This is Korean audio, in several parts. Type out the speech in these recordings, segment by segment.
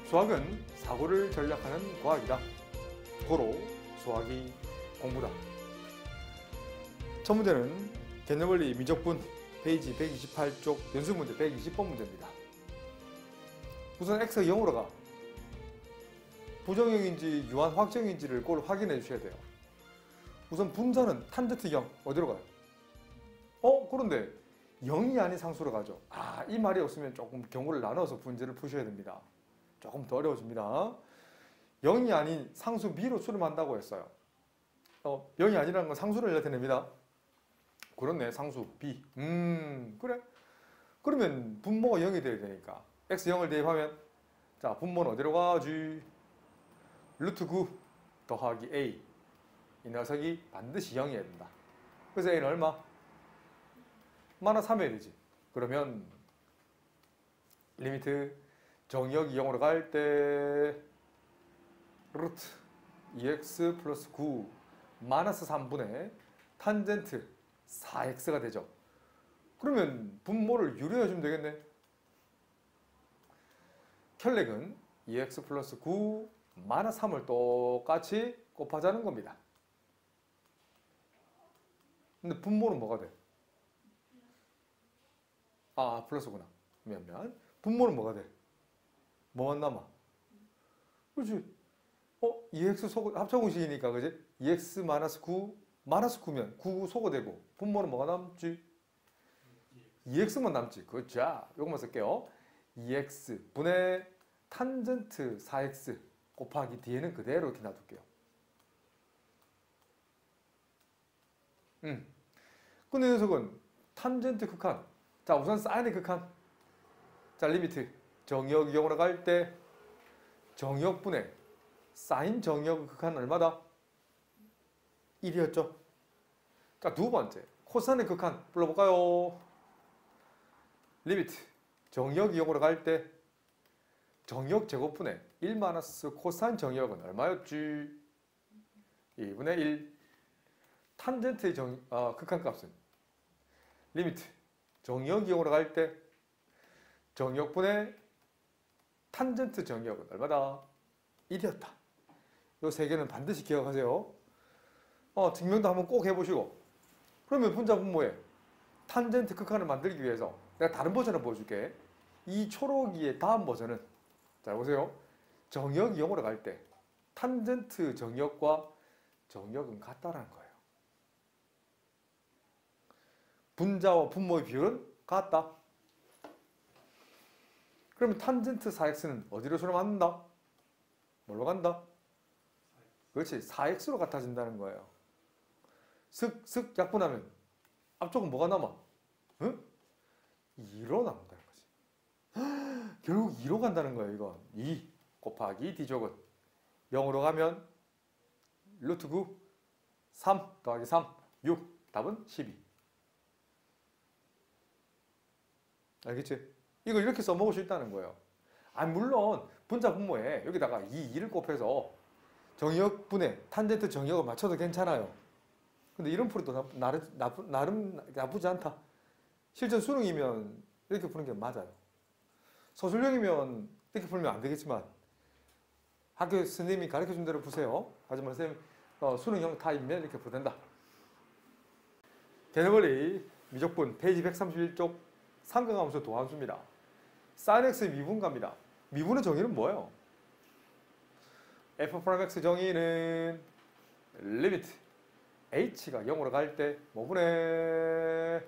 수학은 사고를 전략하는 과학이다. 고로 수학이 공부다. 첫 문제는 개념원리 미적분 페이지 128쪽 연습문제 120번 문제입니다. 우선 x가 0으로 가. 부정형인지 유한 확정인지를 꼭 확인해 주셔야 돼요. 우선 분자는 탄젠트 0 어디로 가요? 그런데 0이 아닌 상수로 가죠. 이 말이 없으면 조금 경우를 나눠서 문제를 푸셔야 됩니다. 조금 더 어려워집니다. 0이 아닌 상수 b로 수렴한다고 했어요. 0이 아니라는 건 상수를 나타냅니다. 그렇네, 상수 b. 그래? 그러면 분모가 0이 돼야 되니까 x 0을 대입하면 자, 분모는 어디로 가지? 루트 9 더하기 a. 이 녀석이 반드시 0이어야 된다. 그래서 a는 얼마? 마이너스 3이어야 되지. 그러면 리미트 정의역이 0으로 갈 때 루트 2x 플러스 9 마이너스 3분의 탄젠트 4x가 되죠. 그러면 분모를 유리해주면 되겠네. 켤레근 2x 플러스 9 마이너스 3을 똑같이 곱하자는 겁니다. 근데 분모는 뭐가 돼? 플러스구나. 미안. 분모는 뭐가 돼? 뭐만 남아? 그렇지. 2x 합차공식이니까, 그지? 2x 마이너스 9, 마이너스 9면 9 소거되고, 분모는 뭐가 남지? 2x만 남지. 그렇죠. 요것만 쓸게요. 2x 분의 탄젠트 4x 곱하기 뒤에는 그대로 이렇게 놔둘게요. 근데 이 녀석은 탄젠트 극한. 자, 우선 사인의 극한. 자, 리미트 정의역 0으로 갈 때 정의역분의 사인 정의역 극한은 얼마다? 1이었죠. 자, 두 번째 코사인의 극한 불러볼까요? 리미트 정의역 0으로 갈 때 정의역 제곱분의 1 마이너스 코사인 정의역은 얼마였지? 2분의 1. 탄젠트의 극한값은 리미트 정의역 0으로 갈 때 정의역분의 탄젠트 정의역은 얼마다? 1이었다. 이 세 개는 반드시 기억하세요. 증명도 한번 꼭 해보시고. 그러면 분자 분모에 탄젠트 극한을 만들기 위해서 내가 다른 버전을 보여줄게. 이 초록이의 다음 버전은 자, 보세요. 정의역 0으로 갈 때 탄젠트 정의역과 정의역은 같다라는 거예요. 분자와 분모의 비율은 같다. 그러면 탄젠트 4x는 어디로 수렴한다? 뭘로 간다? 그렇지, 4x로 같아진다는 거예요. 슥슥 약분하면 앞쪽은 뭐가 남아? 2로 남는다는 거지. 결국 2로 간다는 거예요. 이건 2 곱하기 d제곱은 0으로 가면 루트 9 3 더하기 3 6 답은 12. 알겠지? 이걸 이렇게 써먹을 수 있다는 거예요. 물론 분자 분모에 여기다가 이 2를 곱해서 정의역분의 탄젠트 정의역을 맞춰도 괜찮아요. 근데 이런 풀이도 나름 나쁘지 않다. 실전 수능이면 이렇게 푸는 게 맞아요. 서술형이면 이렇게 풀면 안 되겠지만 학교 선생님이 가르쳐준 대로 푸세요. 하지만 선생님 수능형 타입이면 이렇게 풀어된다. 개념원리 미적분 페이지 131쪽 상각함수 도함수입니다. sin x의 미분갑니다. 미분의 정의는 뭐예요? f'(x) 정의는 리미트 h가 0으로 갈 때 뭐분의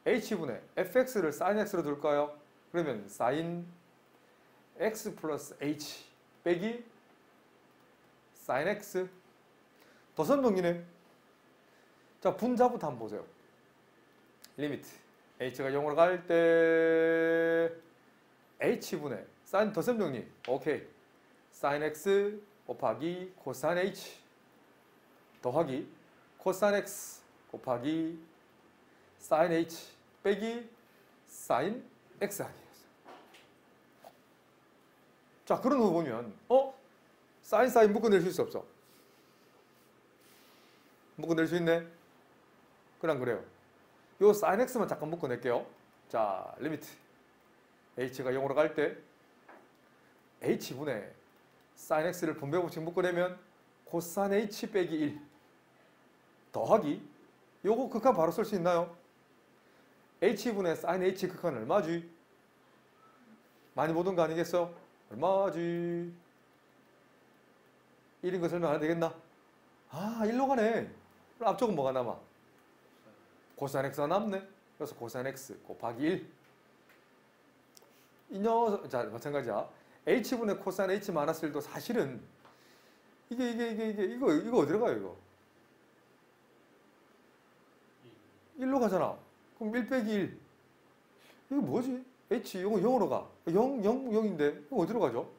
h분의 fx를 sin x로 둘까요? 그러면 sin x 플러스 h 빼기 sin x 더선 정리네. 자, 분자부터 한번 보세요. 리미트 h가 0으로 갈 때 h분의 sin 더셈 정리. 오케이. sin x 곱하기 cos h 더하기 cos x 곱하기 sin h 빼기 sin x 아니겠어요. 자, 그런 거 보면 sin 묶어낼 수 있어 없어? 묶어낼 수 있네. 그냥 그래요. 요 sin x만 잠깐 묶어낼게요. 자, 리미트 h가 0으로 갈 때 h분의 sin x를 분배 법칙 묶어내면 코산 h 빼기 1 더하기 요거 극한 바로 쓸 수 있나요? h분의 sin h 극한 얼마지? 많이 보던 거 아니겠어? 얼마지? 1인 거 설명 안 해도 되겠나? 아 1로 가네. 그럼 앞쪽은 뭐가 남아? 코사인 x가 남네. 그래서 코사인 x 곱하기 1. 이 녀석, 자 마찬가지야. h분의 코사인 h 마이너스 1도 사실은 이거 어디로 가요 이거? 1로 가잖아. 그럼 1 빼기 1. 이거 뭐지? h 이거 0으로 가. 0, 0, 0인데 이거 어디로 가죠?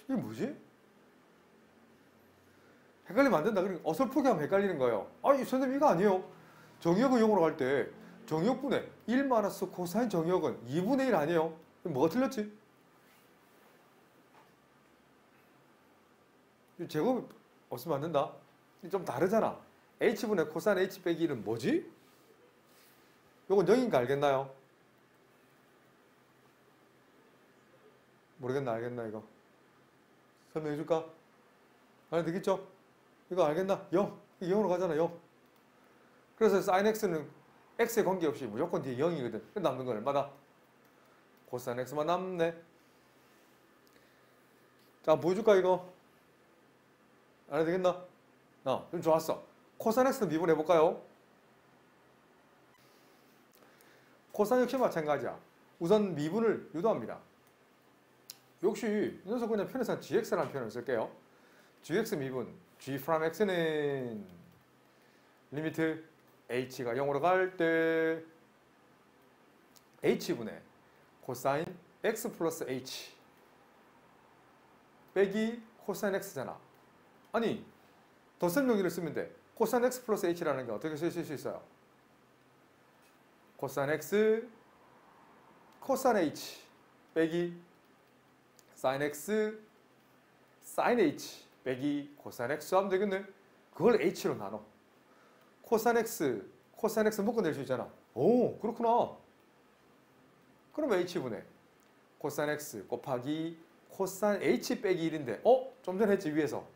이게 뭐지? 헷갈리면 안 된다. 그러니까 어설프게 하면 헷갈리는 거예요. 아니 선생님 이거 아니에요. 정의역은 0으로 갈 때 정의역분의 1 마이너스 코사인 정의역은 2분의 1 아니에요? 뭐가 틀렸지? 제곱이 없으면 안 된다. 좀 다르잖아. h분의 코사인 h 빼기 1은 뭐지? 이건 0인가 알겠나요? 모르겠나 알겠나 이거? 설명해 줄까? 알 되겠죠? 이거 알겠나? 0. 0으로 가잖아 0. 그래서 sin x는 x에 관계없이 무조건 뒤에 0이거든. 남는 건 얼마다? 코사인 x만 남네. 자 보여줄까 이거? 알 되겠나? 좀 좋았어. 코사인 x는 미분 해볼까요? 코사인 역시 마찬가지야. 우선 미분을 유도합니다. 역시 이 녀석 그냥 편의상 gx라는 표현을 쓸게요. gx 미분 g from x는 리미트 h가 0으로 갈 때 h분의 코사인 x 플러스 h 빼기 코사인 x잖아. 아니 덧셈 용기를 쓰면 돼. 코사인 x 플러스 h라는 게 어떻게 쓸 수 있어요? 코사인 x 코사인 h 빼기 sin x sin h 빼기 코사인 x 하면 되겠네. 그걸 h로 나눠. 코사인 x 묶어낼 수 있잖아. 오 그렇구나. 그러면 h분의 코사인 x 곱하기 코사인 h 빼기 1인데 좀 전에 했지 위에서.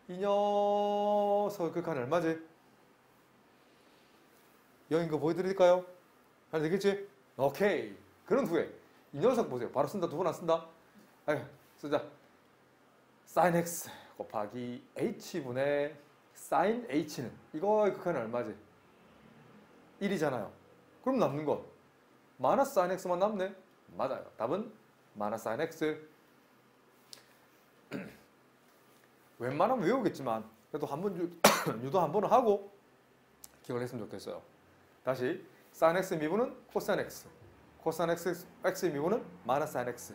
이 녀석 극한 얼마지? 0인 거 보여드릴까요? 잘 되겠지? 오케이. 그런 후에 이 녀석 보세요. 바로 쓴다. 두 번 안 쓴다. 쓰자. sin x 곱하기 h분의 sin h는 이거의 극한은 얼마지? 1이잖아요. 그럼 남는 건 마이너스 sin x만 남네. 맞아요. 답은 마이너스 sin x. 웬만하면 외우겠지만 그래도 한번 유도 한 번은 하고 기억을 했으면 좋겠어요. 다시 sin x 미분은 코사인 x, 코사인 x의 미분은 마이너스 sin x.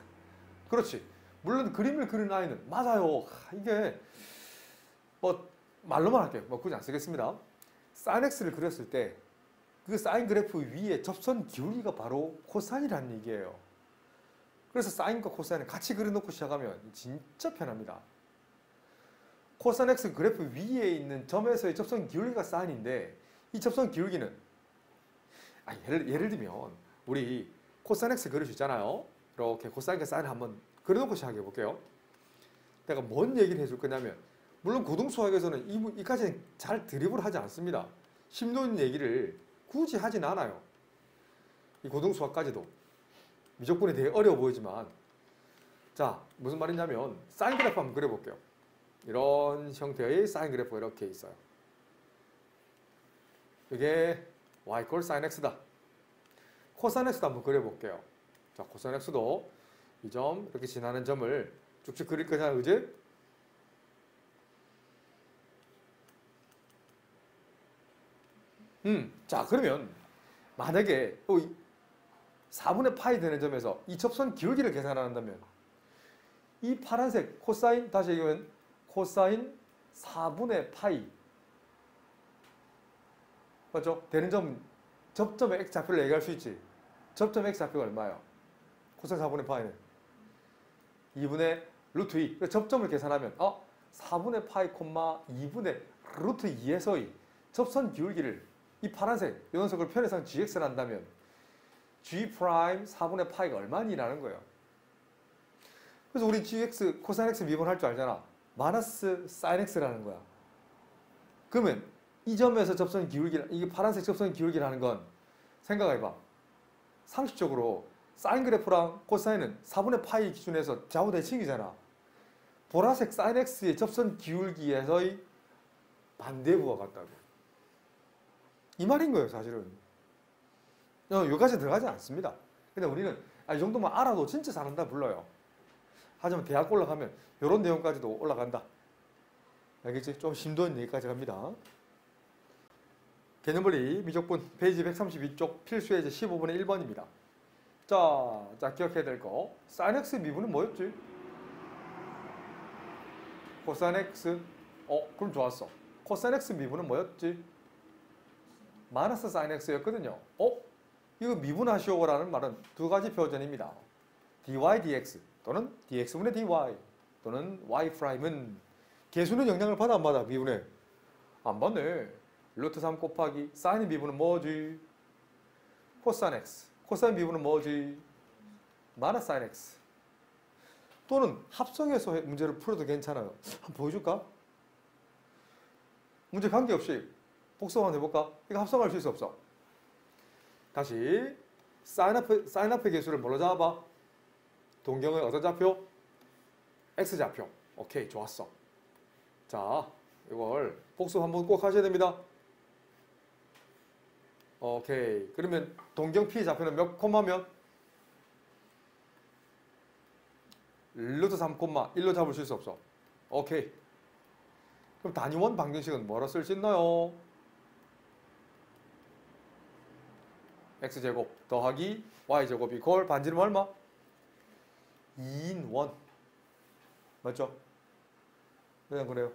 그렇지. 물론 그림을 그리는 아이는 맞아요. 이게 뭐 말로만 할게요. 뭐 굳이 안 쓰겠습니다. sin x를 그렸을 때 그 sin 그래프 위에 접선 기울기가 바로 코사인이라는 얘기예요. 그래서 사인과 코사인을 같이 그려놓고 시작하면 진짜 편합니다. 코사인 x 그래프 위에 있는 점에서의 접선 기울기가 사인인데 이 접선 기울기는 예를 들면 우리 코사인 x 그릴 수 있잖아요. 이렇게 코사인과 사인을 한번 그려놓고 시작해 볼게요. 내가 뭔 얘기를 해줄 거냐면 물론 고등수학에서는 이까지는 잘 드립을 하지 않습니다. 심도인 얘기를 굳이 하진 않아요. 이 고등수학까지도 미적분이 되게 어려워 보이지만 자 무슨 말이냐면 사인 그래프 한번 그려볼게요. 이런 형태의 사인 그래프가 이렇게 있어요. 이게 y = sin x다. 코사인 x도 한번 그려볼게요. 자 코사인 x도 이 점 이렇게 지나는 점을 쭉쭉 그릴 거냐 그지? 자 그러면 만약에 4분의 파이 되는 점에서 이 접선 기울기를 계산한다면 이 파란색 코사인 다시 얘기하면 코사인 4분의 파이 맞죠? 되는 점 접점의 x좌표를 얘기할 수 있지. 접점 x좌표가 얼마예요? 코사인 4분의 파이는 2분의 루트 2. 접점을 계산하면 4분의 파이, 2분의 루트 2에서의 접선 기울기를 이 파란색 이 녀석을 편의상 gx를 한다면 g 프라임 4분의 파이가 얼마니라는 거예요. 그래서 우리 gx 코사인 x 미분 할 줄 알잖아. 마이너스 사인 x라는 거야. 그러면 이 점에서 접선 기울기, 이게 파란색 접선 기울기라는 건 생각해봐. 상식적으로 사인 그래프랑 코사인은 4분의 파이 기준에서 좌우 대칭이잖아. 보라색 사인 x의 접선 기울기에서의 반대부가 같다고. 이 말인 거예요, 사실은. 여기까지 들어가지 않습니다. 근데 우리는 이 정도만 알아도 진짜 잘한다 불러요. 하지만 대학 올라가면 이런 내용까지도 올라간다. 알겠지? 좀 심도 있는 얘기까지 갑니다. 개념분리 미적분 페이지 132쪽 필수 예제 15분의 1번입니다. 자 기억해야 될 거. sin x 미분은 뭐였지? 코사인 x. 그럼 좋았어. 코사인 x 미분은 뭐였지? 마이너스 sin x였거든요. 이거 미분하시오라는 말은 두 가지 표현입니다. dy dx 또는 dx분의 dy 또는 y'은 개수는 영향을 받아 안 받아? 미분에 안 받네. 루트 3 곱하기 사인 미분은 뭐지? 코사인 x. 코사인 미분은 뭐지? 마이너스 사인 x. 또는 합성해서 문제를 풀어도 괜찮아요. 한번 보여줄까? 문제 관계없이 복습 한번 해볼까? 이거 합성할 수 있어 없어? 다시 사인 앞의 개수를 뭘로 잡아봐? 동경의 어떤 좌표? x좌표. 오케이, 좋았어. 자, 이걸 복습 한번 꼭 하셔야 됩니다. 오케이. 그러면 동경 P의 좌표는 몇 콤마면? 루트 3 콤마 1로 잡을 수 있어 없어? 오케이. 그럼 단위원 방정식은 뭐로 쓸 수 있나요? x제곱 더하기 y제곱 이퀄 반지름 얼마? 2인 원. 맞죠? 그냥 그래요.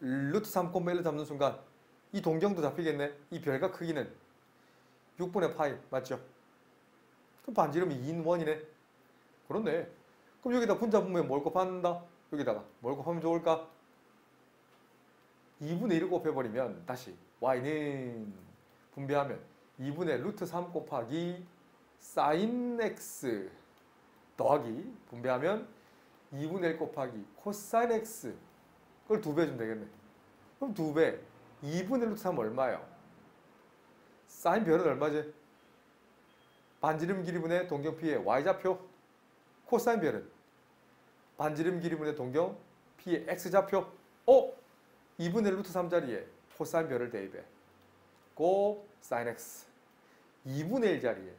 루트 3 콤마 1로 잡는 순간 이 동경도 잡히겠네. 이 별과 크기는 6분의 파이 맞죠? 그럼 반지름이 2인 원이네. 그렇네. 그럼 여기다 분자 분모에 뭘 곱한다? 여기다가 뭘 곱하면 좋을까? 2분의 1을 곱해버리면 다시 y는 분배하면 2분의 루트 3 곱하기 사인 x 더하기 분배하면 2분의 1 곱하기 코사인 x 그걸 2배 해주면 되겠네. 그럼 2배 2분의 루트 3 얼마예요? 사인 별은 얼마지? 반지름 길이분의 동경 P의 y좌표. 코사인 별은 반지름 길이분의 동경 P의 x좌표. 2분의 루트 3자리에 코사인 별을 대입해. 고 사인 x. 2분의 1 자리에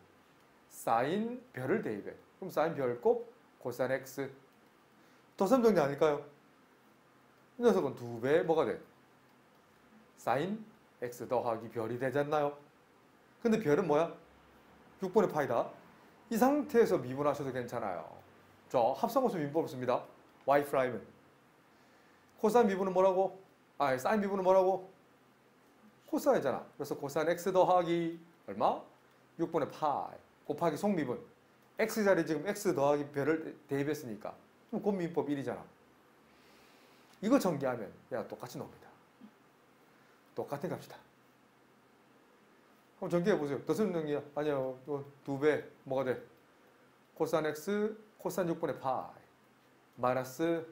사인 별을 대입해. 그럼 사인 별 곱 코사인 x. 도삼 정리 아닐까요? 이 녀석은 2배 뭐가 돼? 사인 x 더하기 별이 되지 않나요? 근데 별은 뭐야? 6분의 파이다. 이 상태에서 미분하셔도 괜찮아요. 저 합성함수 미분법을 씁니다. y'은 코사인 미분은 뭐라고? 사인 미분은 뭐라고? 코사인이잖아. 그래서 코사인 x 더하기 얼마? 6분의 파이 곱하기 속미분. x자리 지금 x 더하기 별을 대입했으니까 그럼 곱미분법 1이잖아. 이거 전개하면 얘가 똑같이 나옵니다. 똑같은 값이다. 한번 전개해보세요. 더 쓰는 정리야? 아니요. 2배 뭐가 돼? 코사인 x 코사인 6분의 파이 마이너스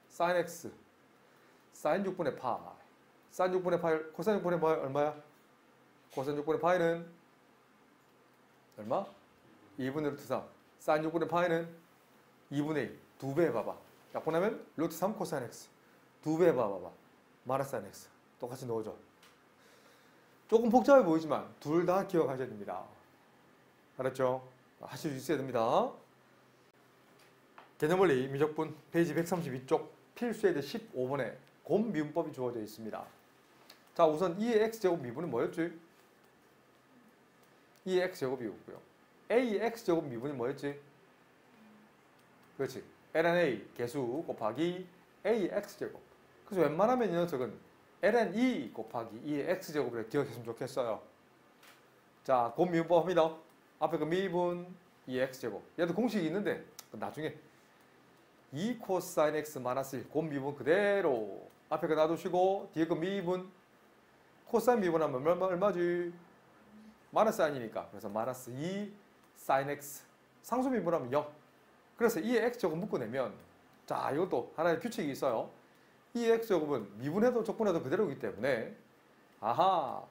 사인 x 사인 6분의 파이 사인 6분의 파이 코사인 6분의 파이 얼마야? 코사인 6분의 파이는 얼마? 2분의 루트 3 사인 6분의 파이는 2분의 1 2배 해봐봐. 약분하면 루트 3 코사인 x 2배 해봐봐. 마이너스 사인 x 똑같이 넣어줘. 조금 복잡해 보이지만 둘 다 기억하셔야 됩니다. 알았죠? 하실 수 있어야 됩니다. 개념원리 미적분 페이지 132쪽 필수예제 15번에 곰미분법이 주어져 있습니다. 자, 우선 2의 x제곱 미분은 뭐였지? 2의 x제곱이었고요. a의 x제곱 미분이 뭐였지? 그렇지. ln 개수 곱하기 a의 x제곱. 그래서 웬만하면 이 녀석은 ln 곱하기 2의 x제곱을 기억했으면 좋겠어요. 자, 곰미분법 합니다. 앞에 그 미분 2의 x제곱. 얘도 공식이 있는데 나중에 2 코사인 x 마이너스 1 곰미분 그대로 앞에 거 놔두시고 뒤에 거 미분 코사인 미분하면 얼마지? 마이너스 사인이니까 그래서 마이너스 2 사인 x 상수 미분하면 0. 그래서 이 x제곱 묶어내면 자 이것도 하나의 규칙이 있어요. 이 x제곱은 미분해도 적분해도 그대로이기 때문에 아하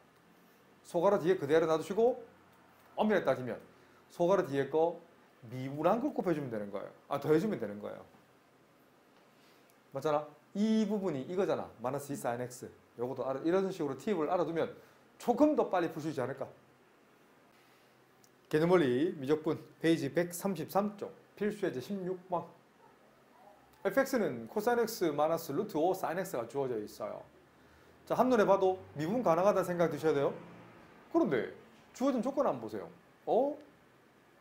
소가로 뒤에 그대로 놔두시고 엄밀히 따지면 소가로 뒤에 거 미분한 걸 곱해주면 되는 거예요. 더해주면 되는 거예요. 맞잖아? 이 부분이 이거잖아. 마이너스 2 sin x. 요것도 이런 식으로 팁을 알아두면 조금 더 빨리 풀 수 있지 않을까? 개념원리 미적분 페이지 133쪽 필수예제 16번. fx는 코사인 x 마이너스 루트 5 sin x가 주어져 있어요. 자, 한눈에 봐도 미분 가능하다는 생각 드셔야 돼요. 그런데 주어진 조건 한번 보세요.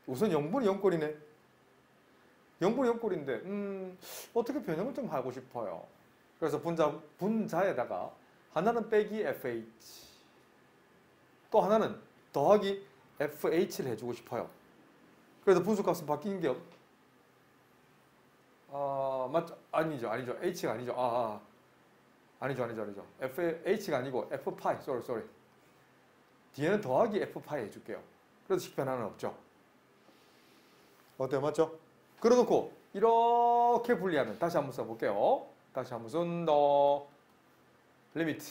우선 0분이 0꼴이네. 0분이 0꼴인데 어떻게 변형을 좀 하고 싶어요. 그래서 분자에다가 하나는 빼기 fh 또 하나는 더하기 fh를 해주고 싶어요. 그래서 분수값은 바뀐 게 맞죠? 아니죠. h가 아니죠. 아니죠. fh가 아니고 f파이. sorry. 뒤에는 더하기 f파이 해줄게요. 그래서 식 변화는 없죠. 어때요? 맞죠? 그래놓고 이렇게 분리하면 다시 한번 써볼게요. 다시 한번 쓴다. 리미트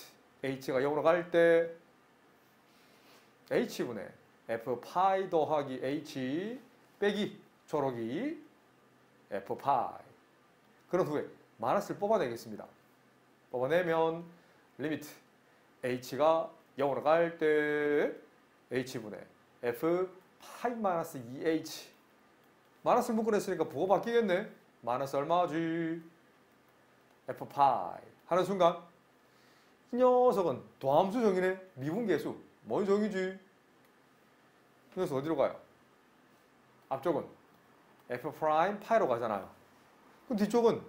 h가 0으로 갈 때 h분의 f파이 더하기 h 빼기 초록이 f파이. 그런 후에 마이너스를 뽑아내겠습니다. 뽑아내면 리미트 h가 0으로 갈 때 h분의 f파이 마이너스 2h 마이너스를 묶어냈으니까 부호 바뀌겠네. 마이너스 얼마지? f파이 하는 순간 이 녀석은 도함수 정의네. 미분계수 뭔 정의지? 이 녀석 어디로 가요? 앞쪽은 f'파이로 가잖아요. 그럼 뒤쪽은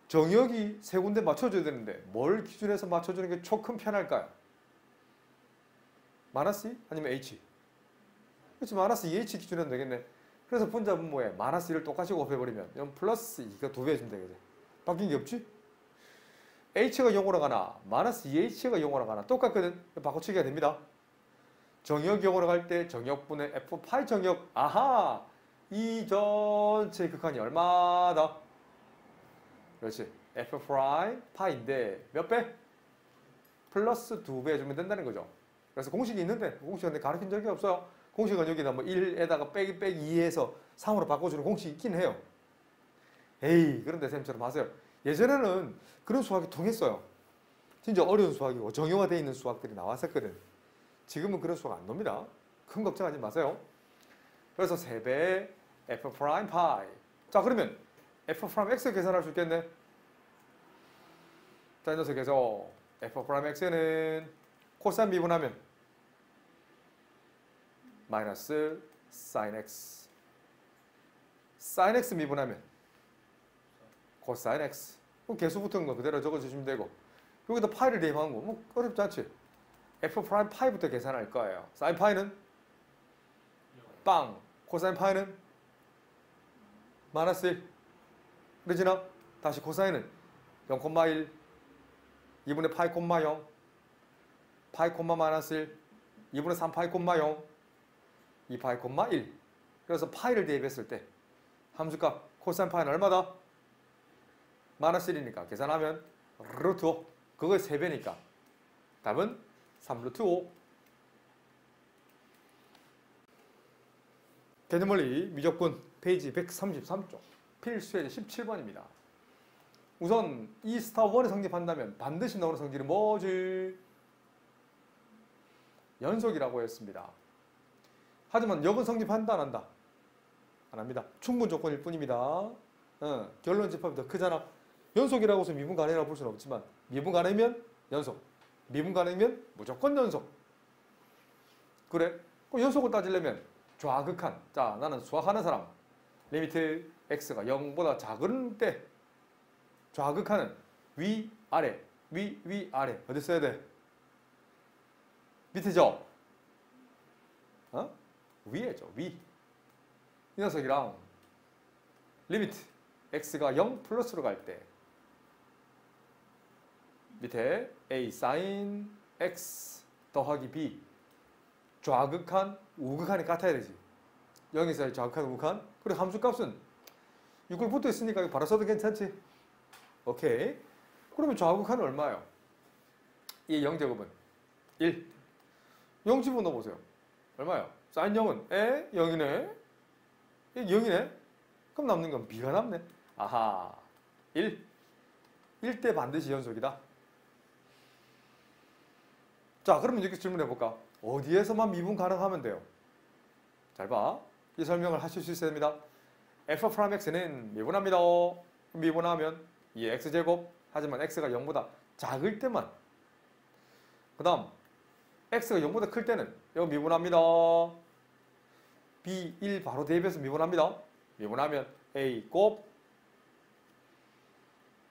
정역이 세 군데 맞춰줘야 되는데 뭘 기준해서 맞춰주는 게 조금 편할까요? 마이너스 2 아니면 h? 그렇지, 마이너스 2h 기준해도 되겠네. 그래서 분자 분모에 마이너스 1을 똑같이 곱해버리면 이건 플러스 2가 2배 해주면 되겠지. 바뀐 게 없지? h가 0으로 가나 마이너스 2h가 0으로 가나 똑같거든. 바꿔치기가 됩니다. 정역 0으로 갈 때 정역분의 f파이 정역. 아하! 이 전체 극한이 얼마다? 그렇지. f'파이인데 몇 배? 플러스 2배 해주면 된다는 거죠. 그래서 공식이 있는데 공식은 가르친 적이 없어요. 공식은 여기다 뭐 1에다가 빼기 2해서 3으로 바꿔주는 공식이 있긴 해요. 에이, 그런데 쌤처럼 하세요. 예전에는 그런 수학이 통했어요. 진짜 어려운 수학이고 정형화되어 있는 수학들이 나왔었거든. 지금은 그런 수학 안 놉니다. 큰 걱정하지 마세요. 그래서 3배의 f'파이. 자, 그러면 f'x 계산할 수 있겠네. 자, 이 녀석에서 f'x는 코사인 미분하면 마이너스 sin x. sin x 미분하면 코사인 x. 그럼 개수 붙은 거 그대로 적어주시면 되고 여기다 파이를 대입한 거 뭐 어렵지 않지. f'파이부터 계산할 거예요. sin 파이는 빵. 코사인 파이는 마이너스 1. 그러지나 다시 코사인은 0,1 2분의 파이, 0 파이, 마이너스 1 2분의 3 파이, 0 2 파이, 1. 그래서 파이를 대입했을 때 함수값 코사인 파이는 얼마다? 마이너스 1이니까 계산하면 루트 5. 그거의 3배니까 답은 3루트 5. 개념원리 미적분 페이지 133쪽 필수예제 17번입니다. 우선 이 스타 1이 성립한다면 반드시 나오는 성질은 뭐지? 연속이라고 했습니다. 하지만 역은 성립한다 안 한다? 안 합니다. 충분 조건일 뿐입니다. 결론 집합이 더 크잖아. 연속이라고 해서 미분 가능이라고 볼 수는 없지만 미분 가능이면 연속, 미분 가능이면 무조건 연속. 그래? 그럼 연속을 따지려면 좌극한. 자, 나는 수학하는 사람. 리미트 x가 0보다 작은 때 좌극한은 위, 아래, 위, 아래. 어디 써야 돼? 밑에죠? 위에죠, 위. 이 녀석이랑 리미트 x가 0 플러스로 갈 때 밑에 a sin x 더하기 b 좌극한, 우극한이 같아야 되지. 0에서 좌극한, 우극한. 그리고 함수값은 6을 붙어 있으니까 이거 바로 써도 괜찮지? 오케이. 그러면 좌우극한은 얼마예요? 이 0제곱은 1. 0 집어넣어보세요. 얼마예요? 사인 0은 0이네. 이게 0이네. 그럼 남는 건 b가 남네. 아하. 1. 1대 반드시 연속이다. 자, 그러면 이렇게 질문해볼까? 어디에서만 미분 가능하면 돼요? 잘 봐. 이 설명을 하실 수 있어야 됩니다. f'(x는) 미분합니다. 미분하면 이 x제곱, 하지만 x가 0보다 작을 때만, 그 다음 x가 0보다 클 때는 이거 미분합니다. b1 바로 대입해서 미분합니다. 미분하면 a 곱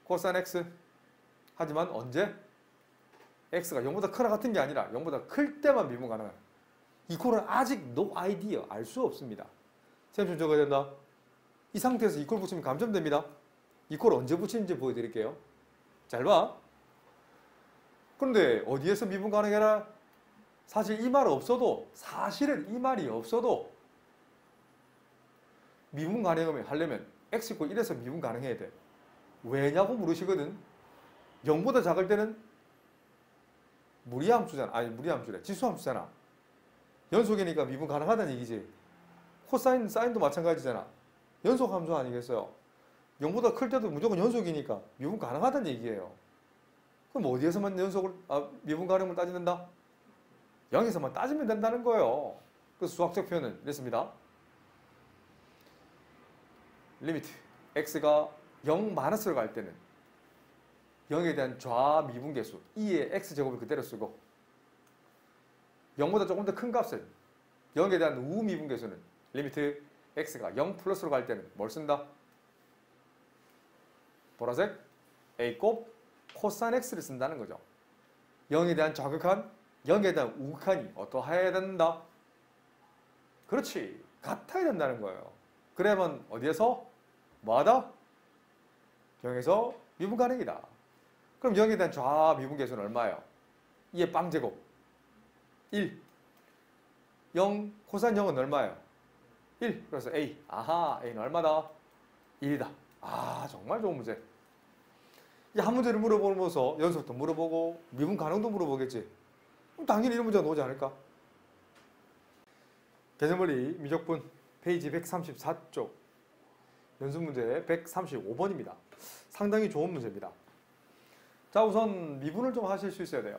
코사인 x. 하지만 언제? x가 0보다 크나 같은 게 아니라 0보다 클 때만 미분 가능한. 이 꼴은 아직 no idea, 알 수 없습니다. 쌤 적어야 된다. 이 상태에서 이 꼴 붙이면 감점됩니다. 이 꼴 언제 붙이는지 보여드릴게요. 잘 봐. 그런데 어디에서 미분 가능해라? 사실 이 말 없어도, 사실은 이 말이 없어도 미분 가능하면 하려면 x = 1에서 미분 가능해야 돼. 왜냐고 물으시거든. 0보다 작을 때는 무리함수잖아. 아니, 무리함수래. 지수함수잖아. 연속이니까 미분 가능하다는 얘기지. 코사인, 사인도 마찬가지잖아. 연속함수 아니겠어요? 0보다 클 때도 무조건 연속이니까 미분 가능하다는 얘기예요. 그럼 어디에서만 미분 가능을 따지는다? 0에서만 따지면 된다는 거예요. 그래서 수학적 표현은 이랬습니다. 리미트 x가 0 마이너스로 갈 때는 0에 대한 좌미분계수 2의 x제곱을 그대로 쓰고, 0보다 조금 더 큰 값을 0에 대한 우미분계수는 리미트 x가 0 플러스로 갈 때는 뭘 쓴다? 보라색 a 곱 코사인 x를 쓴다는 거죠. 0에 대한 좌극한, 0에 대한 우극한이 어떠해야 된다? 그렇지. 같아야 된다는 거예요. 그러면 어디에서? 뭐하다? 0에서 미분 가능이다. 그럼 0에 대한 좌미분계수는 얼마예요? 2의 빵제곱 1. 0 코사인 0은 얼마예요? 1. 그래서 a. 아하, a는 얼마다? 1이다. 아, 정말 좋은 문제. 이 한 문제를 물어보면서 연속도 물어보고 미분 가능도 물어보겠지. 그럼 당연히 이런 문제가 나오지 않을까? 개념원리 미적분 페이지 134쪽 연습문제 135번입니다. 상당히 좋은 문제입니다. 자, 우선 미분을 좀 하실 수 있어야 돼요.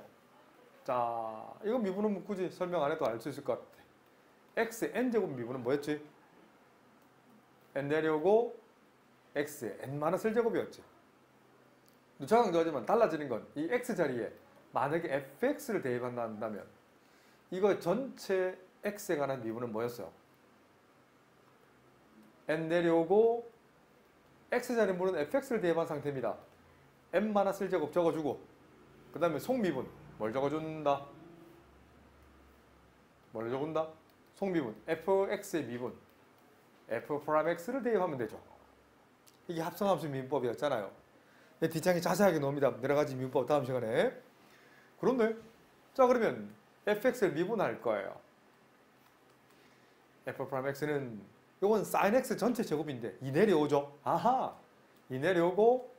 자, 이거 미분은 굳이 설명 안 해도 알 수 있을 것 같아. x n제곱 미분은 뭐였지? n 내려오고 x의 n-1제곱이었지. 누차 강조하지만 달라지는 건 이 x 자리에 만약에 fx를 대입한다면 이거 전체 x에 관한 미분은 뭐였어요? n 내려오고 x 자리 물은 fx를 대입한 상태입니다. n-1제곱 적어주고 그 다음에 속미분 뭘 적어준다? 뭘 적은다? 속미분 fx의 미분 f'x를 대입하면 되죠. 이게 합성함수 미분법이었잖아요. 뒷장에 자세하게 나옵니다. 여러 가지 미분법 다음 시간에. 그런데 자, 그러면 fx를 미분할 거예요. f'x는 이건 sin x 전체 제곱인데 2 내려오죠. 아하, 2 내려오고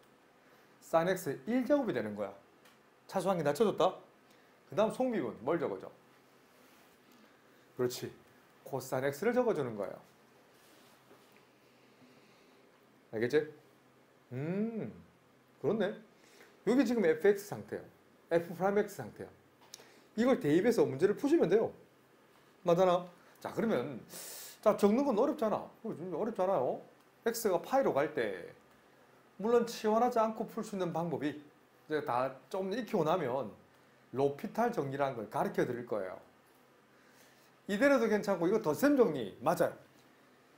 sin x 1제곱이 되는 거야. 차수한 게 낮춰졌다. 그 다음 속미분 뭘 적어줘? 그렇지, 코사인 x를 적어주는 거예요. 알겠지? 그렇네. 여기 지금 fx 상태예요. f'x 상태야. 이걸 대입해서 문제를 푸시면 돼요. 맞잖아. 자, 그러면 자, 적는 건 어렵잖아. 어렵잖아요. x가 파이로 갈 때 물론 치환하지 않고 풀 수 있는 방법이 이제 다 좀 익히고 나면 로피탈 정리라는 걸 가르쳐 드릴 거예요. 이대로도 괜찮고 이거 덧셈 정리 맞아요.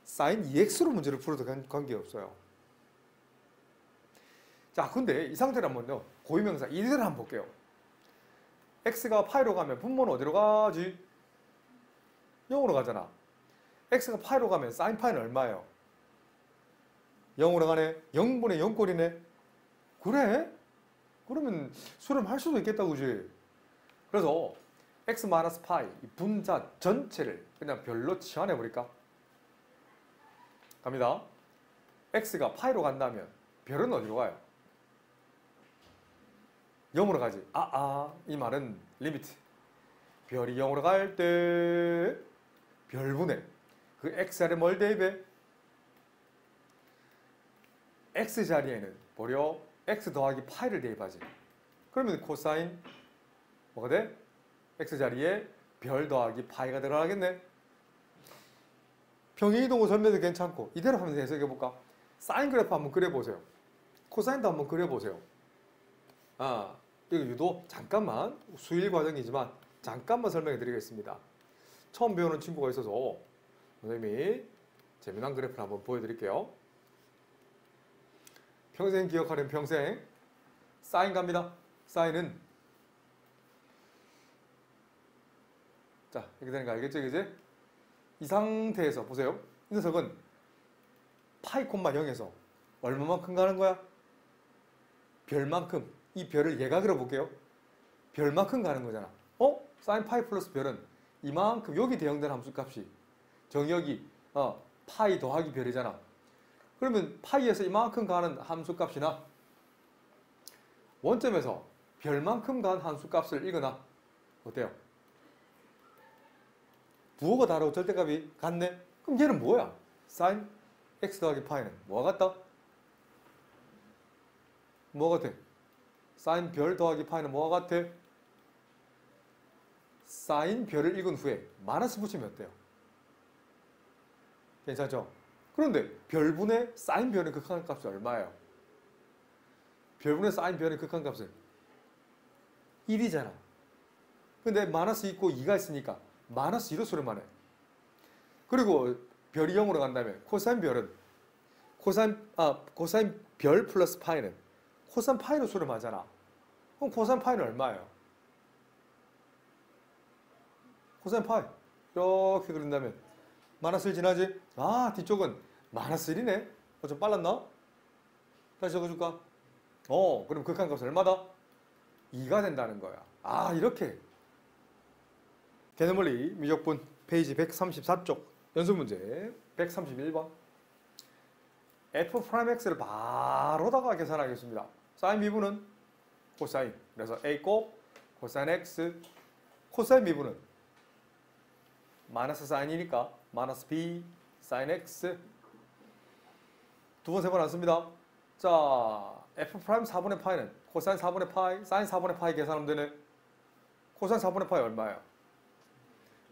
sin 2x로 문제를 풀어도 관계없어요. 자, 근데 이 상태를 한번요. 고유명사 이대로 한번 볼게요. x가 파이로 가면 분모는 어디로 가지? 0으로 가잖아. x가 파이로 가면 sin 파이는 얼마예요? 0으로 가네. 0분의 0꼴이네. 그래? 그러면 수렴할 수도 있겠다, 그지? 그래서 x-파이 분자 전체를 그냥 별로 치환해 버릴까? 갑니다. x가 파이로 간다면 별은 어디로 가요? 0으로 가지. 이 말은 리미트. 별이 0으로 갈 때 별분의 그 x자리에 뭘 대입해? x자리에는 보려 x 더하기 파이를 대입하지. 그러면 코사인 뭐가 돼? x자리에 별 더하기 파이가 들어가겠네. 평행이동을 설명도 괜찮고 이대로 하면서 해석해볼까? 사인 그래프 한번 그려보세요. 코사인도 한번 그려보세요. 이거 유도 잠깐만 수일 과정이지만 잠깐만 설명해 드리겠습니다. 처음 배우는 친구가 있어서 선생님이 재미난 그래프를 한번 보여드릴게요. 평생 기억하는 평생 사인 갑니다. 사인은 자 이렇게 되는 거 알겠죠? 이제 이 상태에서 보세요. 이 녀석은 파이 콤마 0에서 얼마만큼 가는 거야? 별만큼. 이 별을 예각으로 볼게요. 별만큼 가는 거잖아. 사인 파이 플러스 별은 이만큼 여기 대응된 함수값이 정역이 파이 더하기 별이잖아. 그러면 파이에서 이만큼 가는 함수값이나 원점에서 별만큼 간 함수값을 읽거나 어때요? 부호가 다르고 절대값이 같네? 그럼 얘는 뭐야? 사인 x 더하기 파이는 뭐가 같다? 뭐가 같아? 사인 별 더하기 파이는 뭐가 같아? 사인 별을 읽은 후에 마이너스 붙이면 어때요? 괜찮죠? 그런데 별분의 사인 별의 극한값이 얼마예요? 별분의 사인 별의 극한값은 1이잖아. 근데 마이너스 있고 2가 있으니까 마이너스 2로 수렴하네. 그리고 별이 0으로 간다면 코사인 별은 코사인 별 플러스 파이는 코사인 파이로 수렴하잖아. 그럼 코사인 파이는 얼마예요? 코사인 파이 이렇게 그린다면 마이너스 1 지나지? 뒤쪽은 마이너스 1이네? 좀 빨랐나? 다시 적어줄까? 그럼 극한값은 얼마다? 2가 된다는 거야. 이렇게 개념원리 미적분 페이지 134쪽 연습문제 131번 f'x를 바로다가 계산하겠습니다. 사인 미분은 코사인, 그래서 a곱 코사인 x, 코사인 미분은 마이너스 사인이니까 마이너스 b 사인 x. 두 번, 세 번 안 씁니다. 자, f' 4분의 파이는 코사인 4분의 파이, 사인 4분의 파이 계산하면 되네. 코사인 4분의 파이 얼마예요?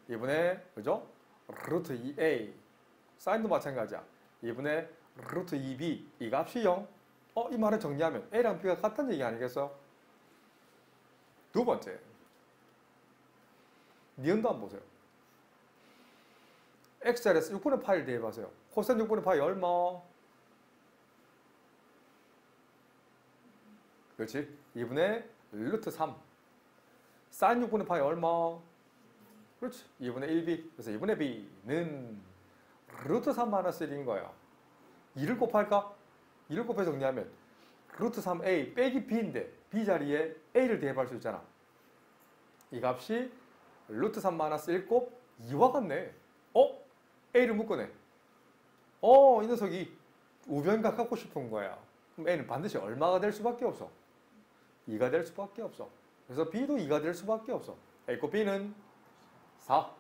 이번에 그죠? 루트 2a. 사인도 마찬가지야. 이번에 루트 2b. 이 값이 0. 이 말을 정리하면 a랑 b가 같다는 얘기 아니겠어요? 두 번째. 니은도 한번 보세요. x자리에서 6분의 파이를 대입하세요. 코사인 6분의 파이 얼마? 그렇지? 2분의 루트 3. 사인 6분의 파이 얼마? 그렇지. 2분의 1b. 그래서 2분의 b는 루트 3 마이너스 1인 거야. 2를 곱할까? 2를 곱해 정리하면 루트 3a 빼기 b인데 b 자리에 a를 대입할 수 있잖아. 이 값이 루트 3 마이너스 1 곱 2와 같네. a를 묶어내. 이 녀석이 우변각 갖고 싶은 거야. 그럼 a는 반드시 얼마가 될 수밖에 없어? 2가 될 수밖에 없어. 그래서 b도 2가 될 수밖에 없어. a 곱 b는 4.